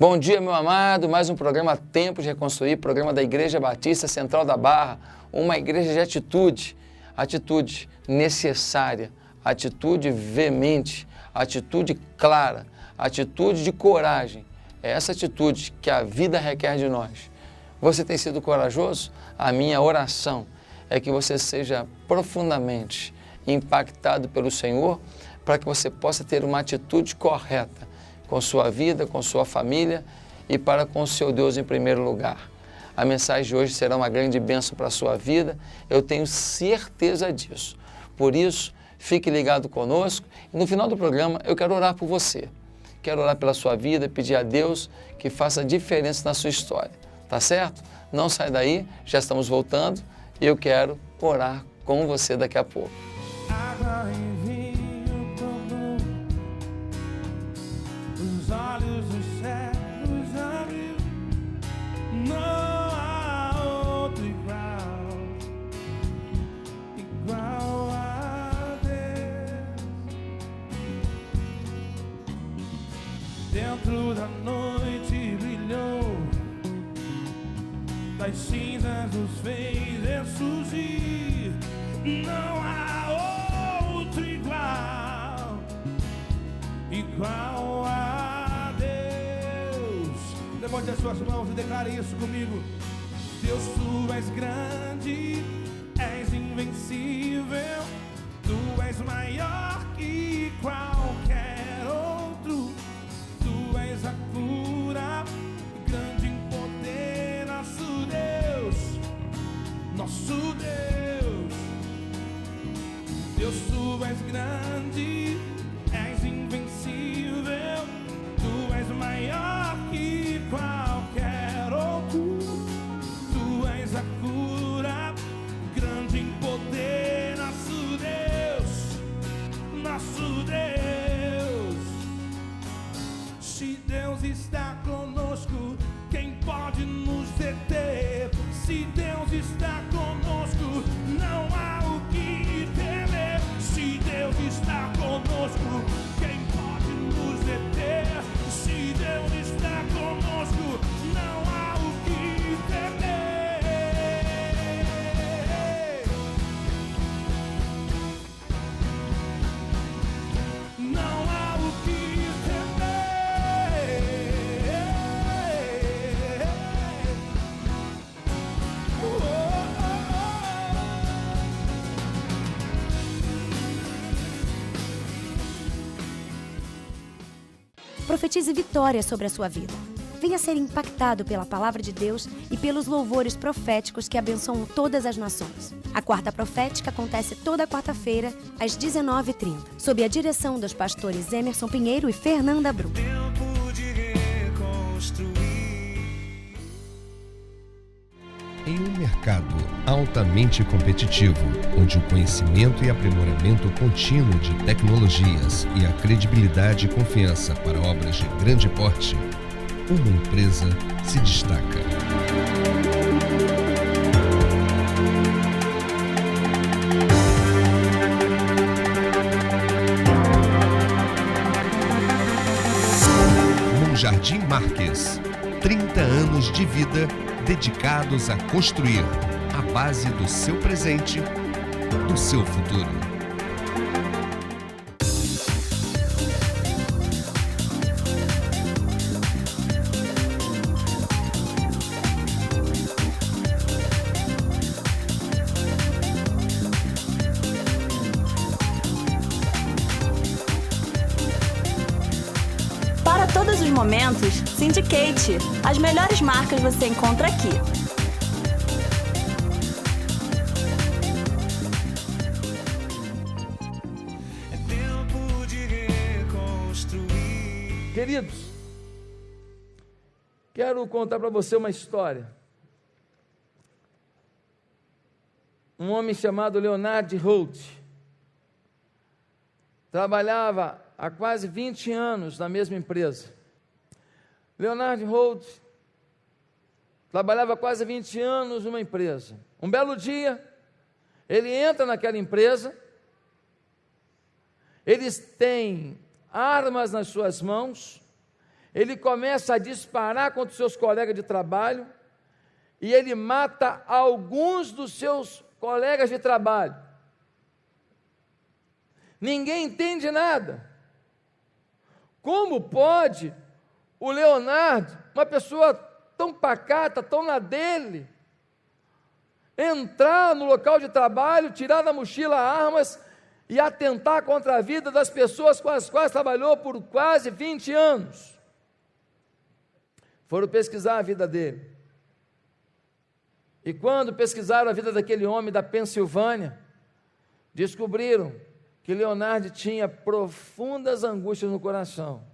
Bom dia, meu amado, mais um programa Tempo de Reconstruir, programa da Igreja Batista Central da Barra, uma igreja de atitude necessária, atitude veemente, atitude clara, atitude de coragem. É essa atitude que a vida requer de nós. Você tem sido corajoso? A minha oração é que você seja profundamente impactado pelo Senhor para que você possa ter uma atitude correta com sua vida, com sua família e para com o seu Deus em primeiro lugar. A mensagem de hoje será uma grande bênção para a sua vida, eu tenho certeza disso. Por isso, fique ligado conosco e no final do programa eu quero orar por você. Quero orar pela sua vida, pedir a Deus que faça diferença na sua história. Tá certo? Não sai daí, já estamos voltando e eu quero orar com você daqui a pouco. Olhos dos céus abriu, não há outro igual a Deus. Dentro da noite brilhou, das cinzas nos fez ressurgir, não há outro igual a Deus. Levante as suas mãos e declare isso comigo. Deus, tu és grande, és invencível, tu és maior que qualquer outro, tu és a cura, grande em poder, nosso Deus, nosso Deus. Deus, tu és grande, és invencível, tu és maior que qualquer outro, tu és a cura, grande em poder, nosso Deus, nosso Deus. Se Deus está conosco, quem pode nos deter? Se Deus está conosco, não há o que temer. Se Deus está conosco, quem pode nos deter? Se Deus está conosco, não há o que temer. Não há o que temer. Profetize vitória sobre a sua vida. Venha ser impactado pela palavra de Deus e pelos louvores proféticos que abençoam todas as nações. A Quarta Profética acontece toda quarta-feira, às 19h30, sob a direção dos pastores Emerson Pinheiro e Fernanda Brum. Tempo de reconstruir. Em um mercado altamente competitivo, onde o conhecimento e aprimoramento contínuo de tecnologias e a credibilidade e confiança para obras de grande porte, uma empresa se destaca. Jardim Marques, 30 anos de vida dedicados a construir a base do seu presente, do seu futuro. Para todos os momentos, Syndicate. As melhores marcas você encontra aqui. É tempo de reconstruir. Queridos, quero contar para você uma história. Um homem chamado Leonard Holt trabalhava há quase 20 anos na mesma empresa. Leonard Holt trabalhava quase 20 anos numa empresa. Um belo dia, ele entra naquela empresa, eles têm armas nas suas mãos, ele começa a disparar contra os seus colegas de trabalho e ele mata alguns dos seus colegas de trabalho. Ninguém entende nada. Como pode o Leonardo, uma pessoa tão pacata, tão na dele, entrar no local de trabalho, tirar da mochila armas e atentar contra a vida das pessoas com as quais trabalhou por quase 20 anos? Foram pesquisar a vida dele. E quando pesquisaram a vida daquele homem da Pensilvânia, descobriram que Leonardo tinha profundas angústias no coração,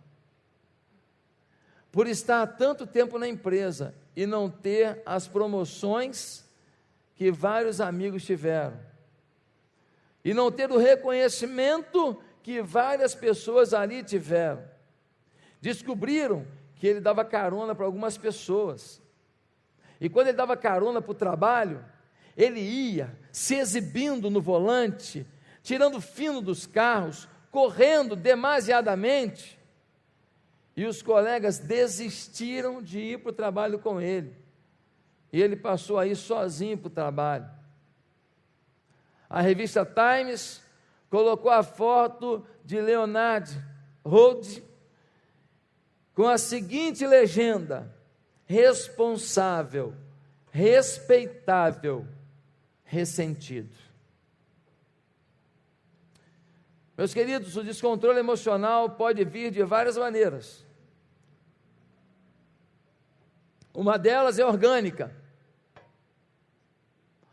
por estar há tanto tempo na empresa e não ter as promoções que vários amigos tiveram, e não ter o reconhecimento que várias pessoas ali tiveram. Descobriram que ele dava carona para algumas pessoas, e quando ele dava carona para o trabalho, ele ia se exibindo no volante, tirando fino dos carros, correndo demasiadamente, e os colegas desistiram de ir para o trabalho com ele, e ele passou a ir sozinho para o trabalho. A revista Times colocou a foto de Leonard Rhodes com a seguinte legenda: responsável, respeitável, ressentido. Meus queridos, o descontrole emocional pode vir de várias maneiras. Uma delas é orgânica.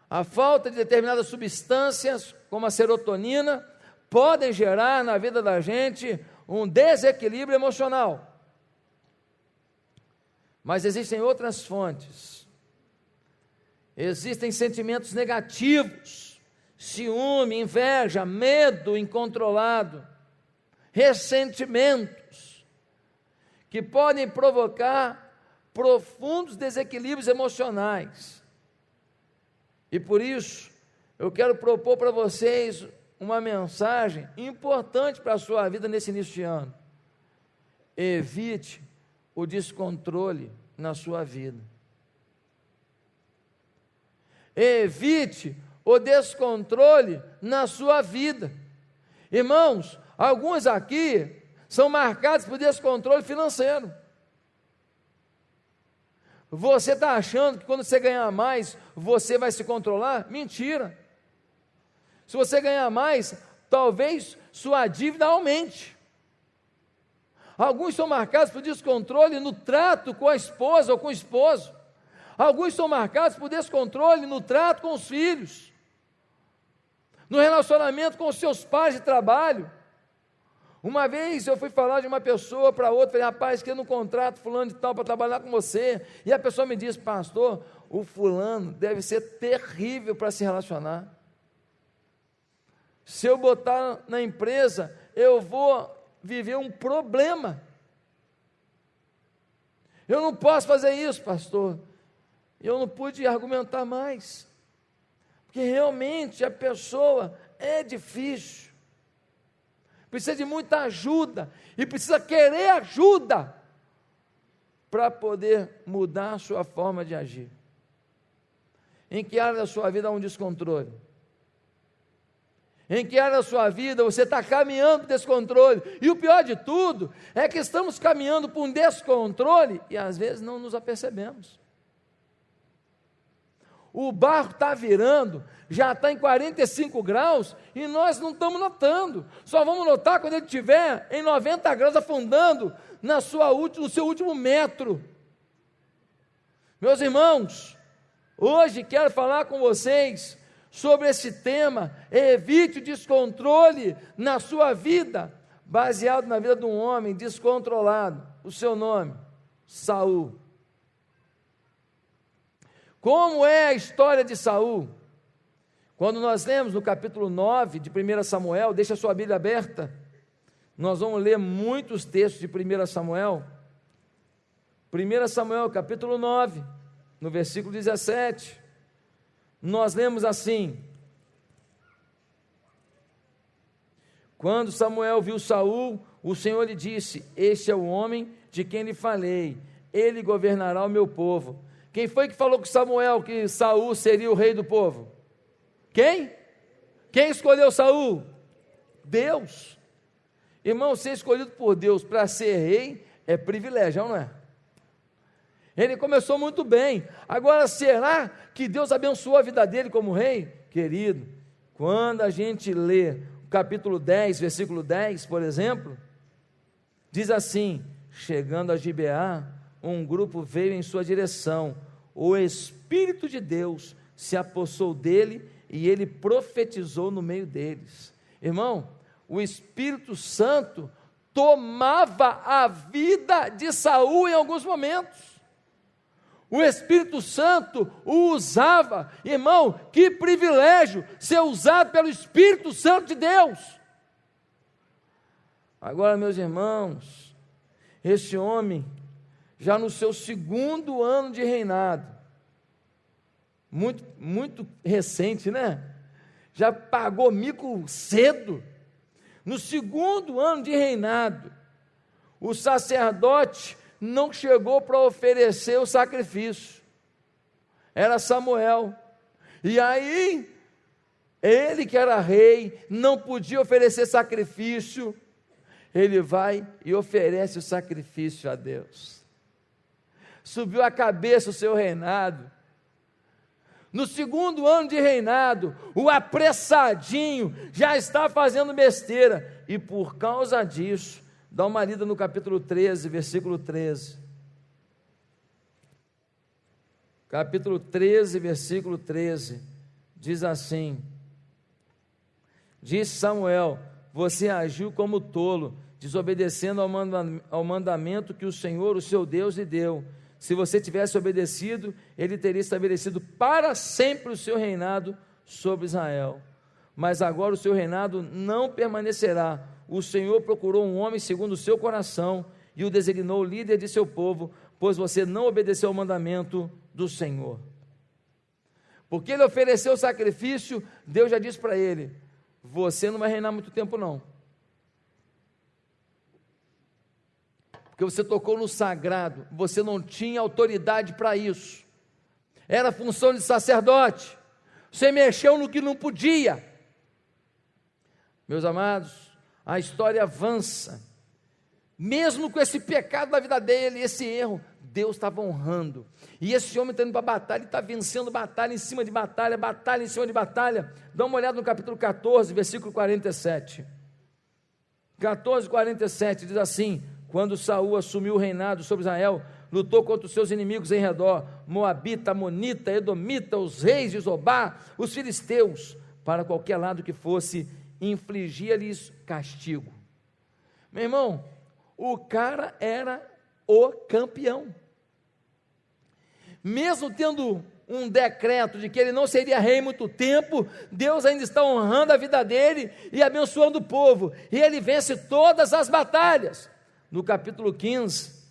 A falta de determinadas substâncias, como a serotonina, podem gerar na vida da gente um desequilíbrio emocional. Mas existem outras fontes. Existem sentimentos negativos, ciúme, inveja, medo incontrolado, ressentimentos, que podem provocar profundos desequilíbrios emocionais. E por isso, eu quero propor para vocês uma mensagem importante para a sua vida nesse início de ano. Evite o descontrole na sua vida. Evite o descontrole na sua vida. Irmãos, alguns aqui são marcados por descontrole financeiro. Você está achando que quando você ganhar mais, você vai se controlar? Mentira. Se você ganhar mais, talvez sua dívida aumente. Alguns são marcados por descontrole no trato com a esposa ou com o esposo. Alguns são marcados por descontrole no trato com os filhos, no relacionamento com os seus pais de trabalho. Uma vez eu fui falar de uma pessoa para outra, falei: rapaz, quero um contrato fulano de tal para trabalhar com você. E a pessoa me disse: pastor, o fulano deve ser terrível para se relacionar. Se eu botar na empresa, eu vou viver um problema. Eu não posso fazer isso, pastor. Eu não pude argumentar mais, porque realmente a pessoa é difícil, precisa de muita ajuda, e precisa querer ajuda, para poder mudar a sua forma de agir. Em que área da sua vida há um descontrole? Em que área da sua vida você está caminhando para descontrole? E o pior de tudo, é que estamos caminhando para um descontrole, e às vezes não nos apercebemos. O barco está virando, já está em 45 graus, e nós não estamos notando. Só vamos notar quando ele estiver em 90 graus afundando no seu último metro. Meus irmãos, hoje quero falar com vocês sobre esse tema: evite o descontrole na sua vida, baseado na vida de um homem descontrolado. O seu nome, Saul. Como é a história de Saul? Quando nós lemos no capítulo 9 de 1 Samuel, deixa a sua Bíblia aberta, nós vamos ler muitos textos de 1 Samuel. 1 Samuel capítulo 9, no versículo 17, nós lemos assim: Quando Samuel viu Saul, o Senhor lhe disse: este é o homem de quem lhe falei, ele governará o meu povo. Quem foi que falou com Samuel que Saul seria o rei do povo? Quem? Quem escolheu Saul? Deus. Irmão, ser escolhido por Deus para ser rei é privilégio, não é? Ele começou muito bem. Agora, será que Deus abençoou a vida dele como rei? Querido, quando a gente lê o capítulo 10, versículo 10, por exemplo, diz assim: chegando a Gibeá, um grupo veio em sua direção, o Espírito de Deus se apossou dele e ele profetizou no meio deles. Irmão, o Espírito Santo tomava a vida de Saul em alguns momentos. O Espírito Santo o usava. Irmão, que privilégio ser usado pelo Espírito Santo de Deus. Agora, meus irmãos, esse homem, já no seu 2º ano de reinado, muito recente, né? Já pagou mico cedo. No 2º ano de reinado, o sacerdote não chegou para oferecer o sacrifício, era Samuel. E aí, ele que era rei, não podia oferecer sacrifício, ele vai e oferece o sacrifício a Deus. Subiu a cabeça o seu reinado. No 2º ano de reinado, o apressadinho já está fazendo besteira, e por causa disso, dá uma lida no capítulo 13, versículo 13. Capítulo 13, versículo 13, diz assim: disse Samuel: você agiu como tolo, desobedecendo ao mandamento que o Senhor, o seu Deus, lhe deu. Se você tivesse obedecido, ele teria estabelecido para sempre o seu reinado sobre Israel. Mas agora o seu reinado não permanecerá. O Senhor procurou um homem segundo o seu coração e o designou líder de seu povo, pois você não obedeceu ao mandamento do Senhor. Porque ele ofereceu o sacrifício, Deus já disse para ele: você não vai reinar muito tempo não. Porque você tocou no sagrado, você não tinha autoridade para isso, era função de sacerdote, você mexeu no que não podia. Meus amados, a história avança, mesmo com esse pecado na vida dele, esse erro, Deus estava honrando, e esse homem está indo para a batalha, ele está vencendo batalha em cima de batalha, batalha em cima de batalha. Dá uma olhada no capítulo 14, versículo 47, 14:47, diz assim: quando Saul assumiu o reinado sobre Israel, lutou contra os seus inimigos em redor, Moabita, Amonita, Edomita, os reis de Zobá, os filisteus, para qualquer lado que fosse, infligia-lhes castigo. Meu irmão, o cara era o campeão. Mesmo tendo um decreto de que ele não seria rei muito tempo, Deus ainda está honrando a vida dele e abençoando o povo, e ele vence todas as batalhas. No capítulo 15,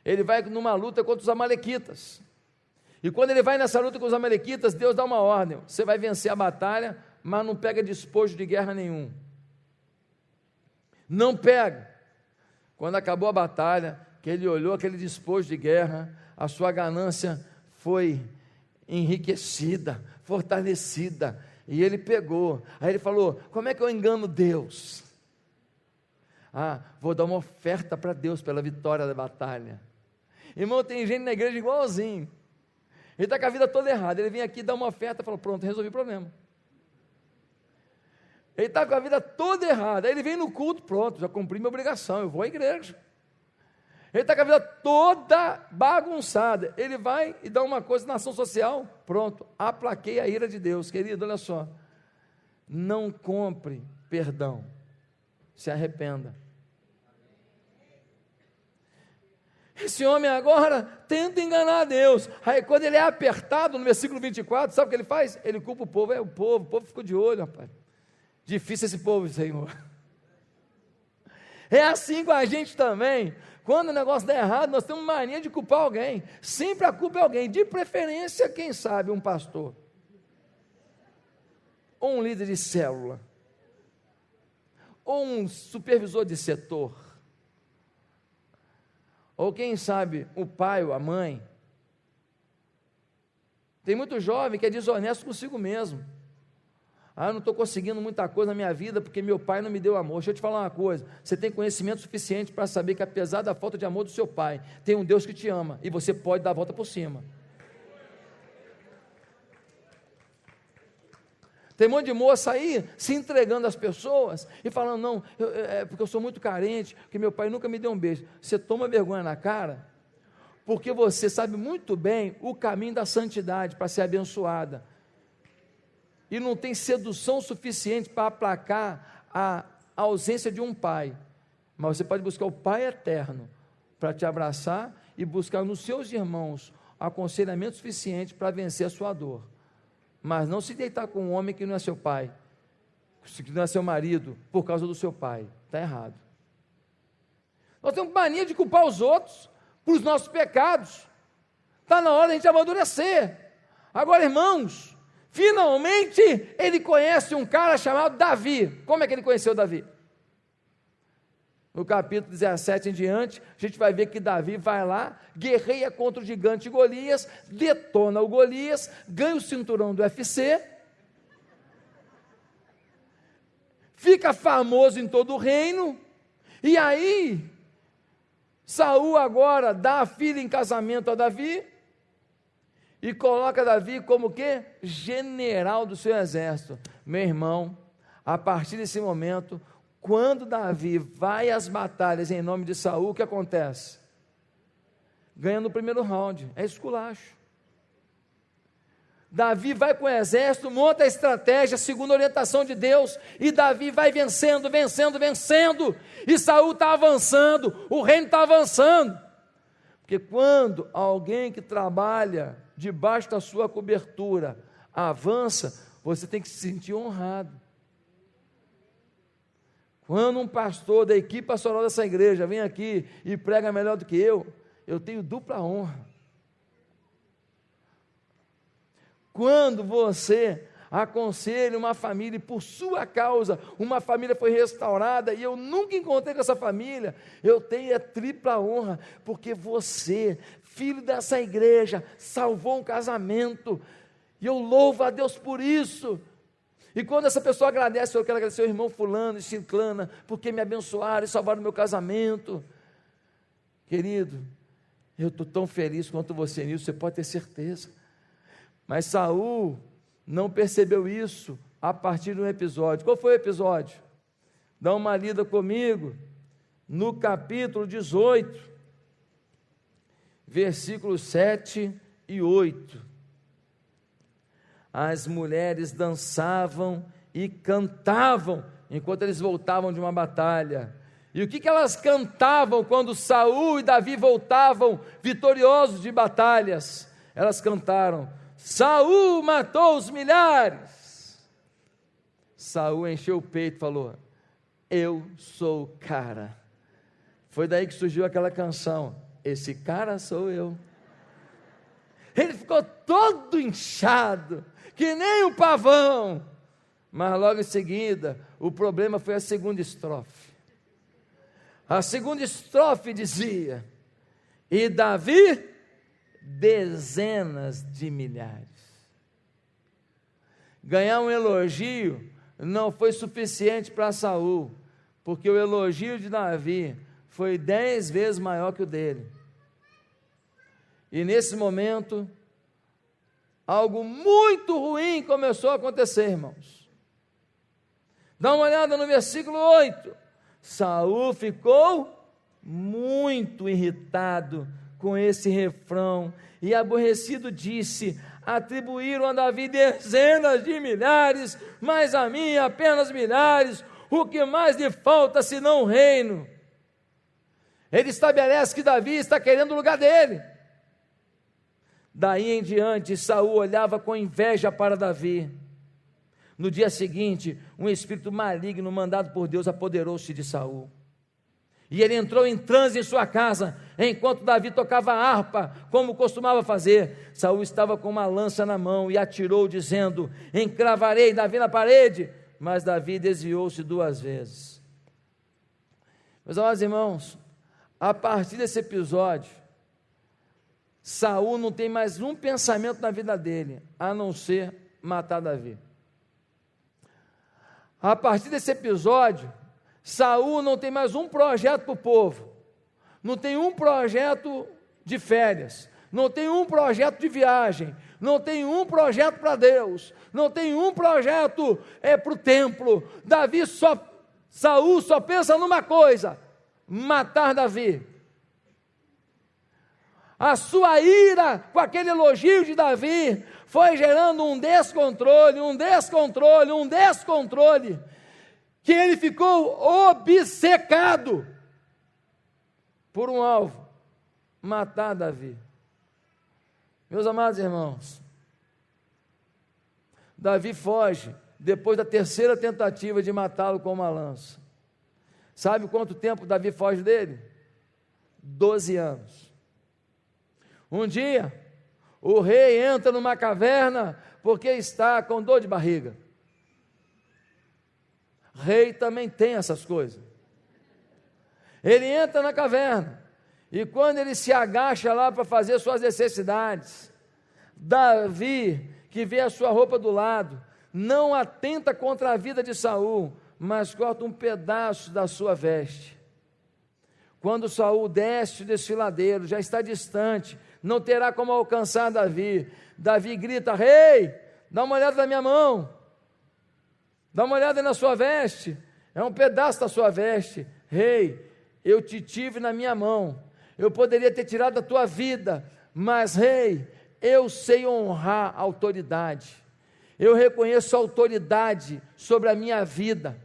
ele vai numa luta contra os amalequitas, e quando ele vai nessa luta com os amalequitas, Deus dá uma ordem: você vai vencer a batalha, mas não pega despojo de guerra nenhum, não pega. Quando acabou a batalha, que ele olhou aquele despojo de guerra, a sua ganância foi enriquecida, fortalecida, e ele pegou. Aí ele falou: como é que eu engano Deus? Vou dar uma oferta para Deus pela vitória da batalha. Irmão, tem gente na igreja igualzinho, ele está com a vida toda errada, ele vem aqui, dá uma oferta e fala: pronto, resolvi o problema. Ele está com a vida toda errada, aí ele vem no culto: pronto, já cumpri minha obrigação, eu vou à igreja. Ele está com a vida toda bagunçada, ele vai e dá uma coisa na ação social: pronto, aplaquei a ira de Deus. Querido, olha só, não compre perdão, se arrependa. Esse homem agora tenta enganar a Deus. Aí quando ele é apertado no versículo 24, sabe o que ele faz? Ele culpa o povo. O povo ficou de olho, rapaz. Difícil esse povo, Senhor. É assim com a gente também. Quando o negócio dá errado, nós temos mania de culpar alguém. Sempre a culpa é alguém, de preferência, quem sabe, um pastor, ou um líder de célula, ou um supervisor de setor, ou quem sabe o pai ou a mãe. Tem muito jovem que é desonesto consigo mesmo. Eu não estou conseguindo muita coisa na minha vida porque meu pai não me deu amor. Deixa eu te falar uma coisa, você tem conhecimento suficiente para saber que apesar da falta de amor do seu pai, tem um Deus que te ama e você pode dar a volta por cima. Tem um monte de moça aí se entregando às pessoas e falando, não, porque eu sou muito carente, porque meu pai nunca me deu um beijo. Você toma vergonha na cara, porque você sabe muito bem o caminho da santidade para ser abençoada. E não tem sedução suficiente para aplacar a ausência de um pai. Mas você pode buscar o Pai eterno para te abraçar e buscar nos seus irmãos aconselhamento suficiente para vencer a sua dor. Mas não se deitar com um homem que não é seu pai, que não é seu marido, por causa do seu pai. Está errado. Nós temos mania de culpar os outros por os nossos pecados. Está na hora de a gente amadurecer. Agora, irmãos, finalmente ele conhece um cara chamado Davi. Como é que ele conheceu Davi? No capítulo 17 em diante, a gente vai ver que Davi vai lá, guerreia contra o gigante Golias, detona o Golias, ganha o cinturão do UFC, fica famoso em todo o reino, e aí, Saul agora dá a filha em casamento a Davi, e coloca Davi como que? General do seu exército. Meu irmão, a partir desse momento, quando Davi vai às batalhas em nome de Saul, o que acontece? Ganha no primeiro round, é esculacho. Davi vai com o exército, monta a estratégia segundo a orientação de Deus, e Davi vai vencendo, e Saul está avançando, o reino está avançando, porque quando alguém que trabalha debaixo da sua cobertura avança, você tem que se sentir honrado. Quando um pastor da equipe pastoral dessa igreja vem aqui e prega melhor do que eu tenho dupla honra. Quando você aconselha uma família e por sua causa uma família foi restaurada e eu nunca encontrei com essa família, eu tenho a tripla honra, porque você, filho dessa igreja, salvou um casamento, e eu louvo a Deus por isso. E quando essa pessoa agradece, eu quero agradecer ao irmão fulano e ciclana, porque me abençoaram e salvaram o meu casamento. Querido, eu estou tão feliz quanto você nisso, você pode ter certeza. Mas Saul não percebeu isso a partir de um episódio. Qual foi o episódio? Dá uma lida comigo, no capítulo 18, versículos 7 e 8. As mulheres dançavam e cantavam enquanto eles voltavam de uma batalha. E o que elas cantavam quando Saul e Davi voltavam vitoriosos de batalhas? Elas cantaram: Saul matou os milhares. Saul encheu o peito e falou: eu sou o cara. Foi daí que surgiu aquela canção: esse cara sou eu. Ele ficou todo inchado, que nem um pavão. Mas logo em seguida, o problema foi a segunda estrofe. A segunda estrofe dizia: e Davi, dezenas de milhares. Ganhar um elogio não foi suficiente para Saul, porque o elogio de Davi foi 10 vezes maior que o dele. E nesse momento, algo muito ruim começou a acontecer, irmãos. Dá uma olhada no versículo 8. Saul ficou muito irritado com esse refrão, e aborrecido disse: atribuíram a Davi dezenas de milhares, mas a mim apenas milhares. O que mais lhe falta senão o reino? Ele estabelece que Davi está querendo o lugar dele. Daí em diante, Saul olhava com inveja para Davi. No dia seguinte, um espírito maligno mandado por Deus apoderou-se de Saul. E ele entrou em transe em sua casa, enquanto Davi tocava a harpa, como costumava fazer. Saul estava com uma lança na mão e atirou, dizendo: encravarei Davi na parede. Mas Davi desviou-se 2 vezes. Meus amados irmãos, a partir desse episódio, Saul não tem mais um pensamento na vida dele, a não ser matar Davi. A partir desse episódio, Saul não tem mais um projeto para o povo, não tem um projeto de férias, não tem um projeto de viagem, não tem um projeto para Deus, não tem um projeto para o templo. Saul só pensa numa coisa: matar Davi. A sua ira com aquele elogio de Davi foi gerando um descontrole, que ele ficou obcecado por um alvo: matar Davi. Meus amados irmãos, Davi foge depois da terceira tentativa de matá-lo com uma lança. Sabe quanto tempo Davi foge dele? 12 anos. Um dia, o rei entra numa caverna porque está com dor de barriga. Rei também tem essas coisas. Ele entra na caverna, e quando ele se agacha lá para fazer suas necessidades, Davi, que vê a sua roupa do lado, não atenta contra a vida de Saul, mas corta um pedaço da sua veste. Quando Saul desce o desfiladeiro, já está distante, não terá como alcançar Davi. Davi grita: rei, dá uma olhada na minha mão, dá uma olhada na sua veste, é um pedaço da sua veste. Rei, eu te tive na minha mão, eu poderia ter tirado a tua vida, mas rei, eu sei honrar a autoridade, eu reconheço a autoridade sobre a minha vida,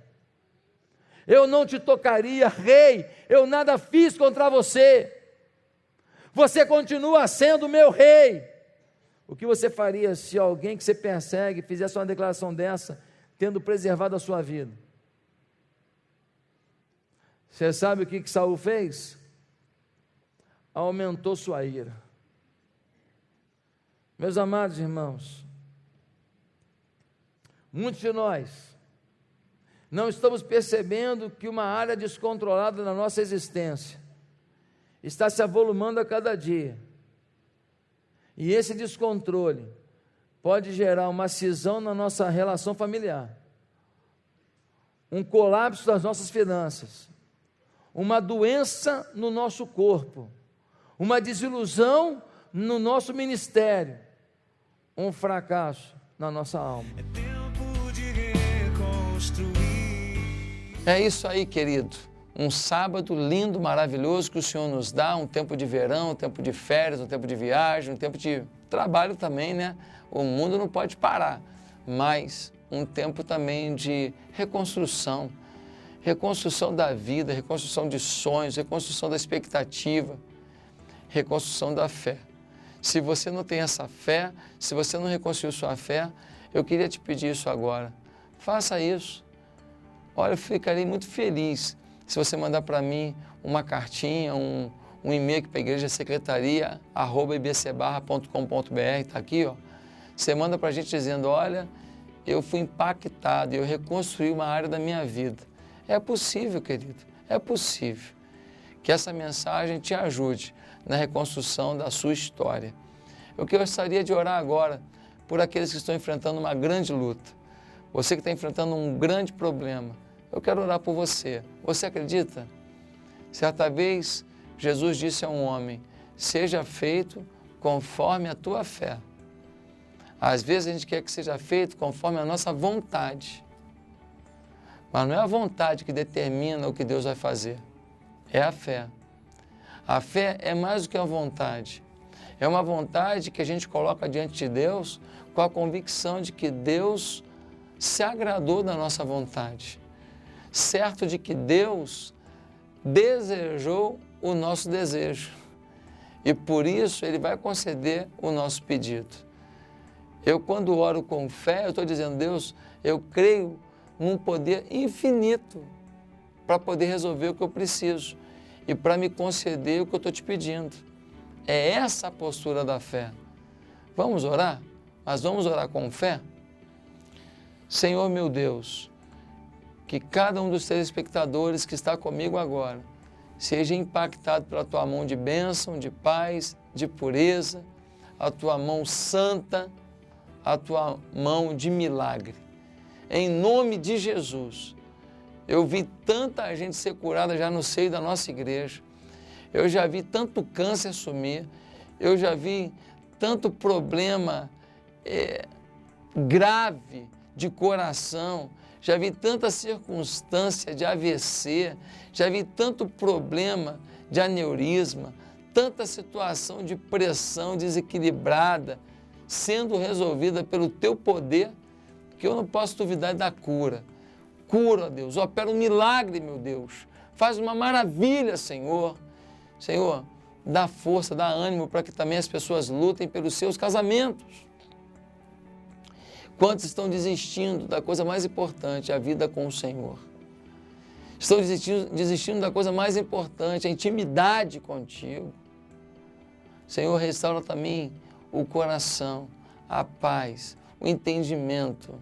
eu não te tocaria, rei, eu nada fiz contra você, você continua sendo meu rei. O que você faria se alguém que você persegue fizesse uma declaração dessa, tendo preservado a sua vida? Você sabe o que Saul fez? Aumentou sua ira. Meus amados irmãos, muitos de nós não estamos percebendo que uma área descontrolada na nossa existência está se avolumando a cada dia, e esse descontrole pode gerar uma cisão na nossa relação familiar, um colapso das nossas finanças, uma doença no nosso corpo, uma desilusão no nosso ministério, um fracasso na nossa alma. É tempo de reconstruir. É isso aí, querido. Um sábado lindo, maravilhoso que o Senhor nos dá, um tempo de verão, um tempo de férias, um tempo de viagem, um tempo de trabalho também, né? O mundo não pode parar, mas um tempo também de reconstrução da vida, reconstrução de sonhos, reconstrução da expectativa, reconstrução da fé. Se você não tem essa fé, se você não reconstruiu sua fé, eu queria te pedir isso agora. Faça isso. Olha, eu ficarei muito feliz se você mandar para mim uma cartinha, um e-mail para a igreja secretaria@ibcbarra.com.br, está aqui, ó. Você manda para a gente dizendo: olha, eu fui impactado, eu reconstruí uma área da minha vida. É possível, querido, é possível que essa mensagem te ajude na reconstrução da sua história. Eu gostaria de orar agora por aqueles que estão enfrentando uma grande luta. Você que está enfrentando um grande problema, eu quero orar por você. Você acredita? Certa vez, Jesus disse a um homem: seja feito conforme a tua fé. Às vezes a gente quer que seja feito conforme a nossa vontade. Mas não é a vontade que determina o que Deus vai fazer. É a fé. A fé é mais do que a vontade. É uma vontade que a gente coloca diante de Deus com a convicção de que Deus se agradou da nossa vontade. Certo de que Deus desejou o nosso desejo. E por isso Ele vai conceder o nosso pedido. Eu, quando oro com fé, eu estou dizendo: Deus, eu creio num poder infinito para poder resolver o que eu preciso e para me conceder o que eu estou te pedindo. É essa a postura da fé. Vamos orar? Mas vamos orar com fé? Senhor meu Deus, que cada um dos telespectadores que está comigo agora seja impactado pela tua mão de bênção, de paz, de pureza, a tua mão santa, a tua mão de milagre. Em nome de Jesus, eu vi tanta gente ser curada já no seio da nossa igreja. Eu já vi tanto câncer sumir, eu já vi tanto problema grave de coração, já vi tanta circunstância de AVC, já vi tanto problema de aneurisma, tanta situação de pressão desequilibrada sendo resolvida pelo teu poder, que eu não posso duvidar da cura. Cura, Deus, opera um milagre, meu Deus. Faz uma maravilha, Senhor. Senhor, dá força, dá ânimo para que também as pessoas lutem pelos seus casamentos. Quantos estão desistindo da coisa mais importante, a vida com o Senhor? Estão desistindo da coisa mais importante, a intimidade contigo. Senhor, restaura também o coração, a paz, o entendimento.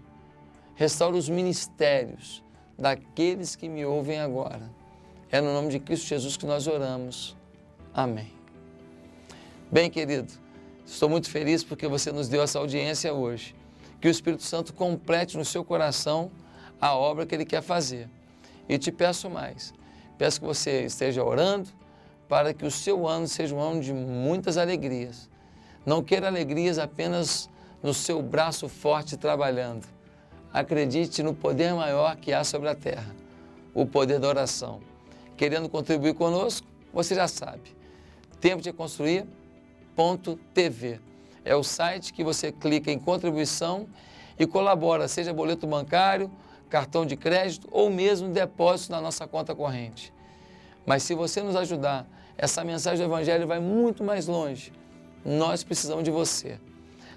Restaura os ministérios daqueles que me ouvem agora. É no nome de Cristo Jesus que nós oramos. Amém. Bem, querido, estou muito feliz porque você nos deu essa audiência hoje. Que o Espírito Santo complete no seu coração a obra que Ele quer fazer. E te peço mais, peço que você esteja orando para que o seu ano seja um ano de muitas alegrias. Não queira alegrias apenas no seu braço forte trabalhando. Acredite no poder maior que há sobre a terra, o poder da oração. Querendo contribuir conosco, você já sabe, tempodeconstruir.tv. É o site que você clica em contribuição e colabora, seja boleto bancário, cartão de crédito ou mesmo depósito na nossa conta corrente. Mas se você nos ajudar, essa mensagem do Evangelho vai muito mais longe. Nós precisamos de você.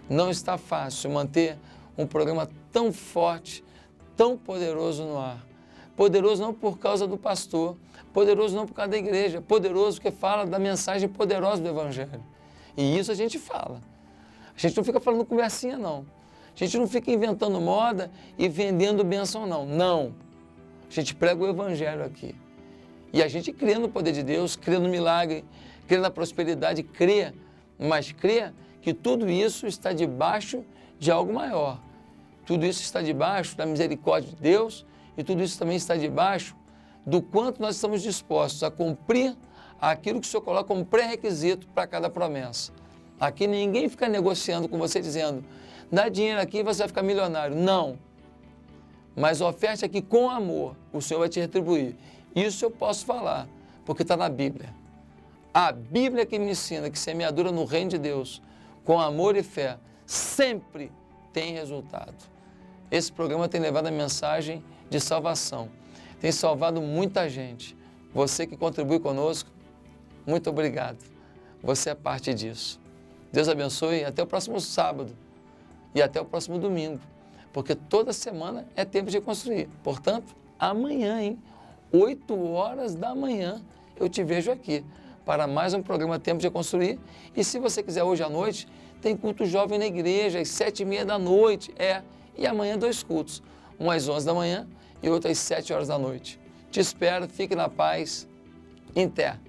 Não está fácil manter um programa tão forte, tão poderoso no ar. Poderoso não por causa do pastor, poderoso não por causa da igreja, poderoso porque fala da mensagem poderosa do Evangelho. E isso a gente fala. A gente não fica falando conversinha, não. A gente não fica inventando moda e vendendo bênção, não. Não. A gente prega o Evangelho aqui. E a gente crê no poder de Deus, crê no milagre, crê na prosperidade, crê, mas crê que tudo isso está debaixo de algo maior. Tudo isso está debaixo da misericórdia de Deus e tudo isso também está debaixo do quanto nós estamos dispostos a cumprir aquilo que o Senhor coloca como pré-requisito para cada promessa. Aqui ninguém fica negociando com você dizendo, dá dinheiro aqui e você vai ficar milionário. Não. Mas oferte aqui com amor, o Senhor vai te retribuir. Isso eu posso falar, porque está na Bíblia. A Bíblia que me ensina que semeadura no reino de Deus, com amor e fé, sempre tem resultado. Esse programa tem levado a mensagem de salvação. Tem salvado muita gente. Você que contribui conosco, muito obrigado. Você é parte disso. Deus abençoe e até o próximo sábado e até o próximo domingo, porque toda semana é tempo de reconstruir. Portanto, amanhã, 8 horas da manhã, eu te vejo aqui para mais um programa Tempo de Reconstruir. E se você quiser hoje à noite, tem culto jovem na igreja às 7h30 da noite. E amanhã 2 cultos, um às 11 da manhã e outro às 7 horas da noite. Te espero, fique na paz. Em terra.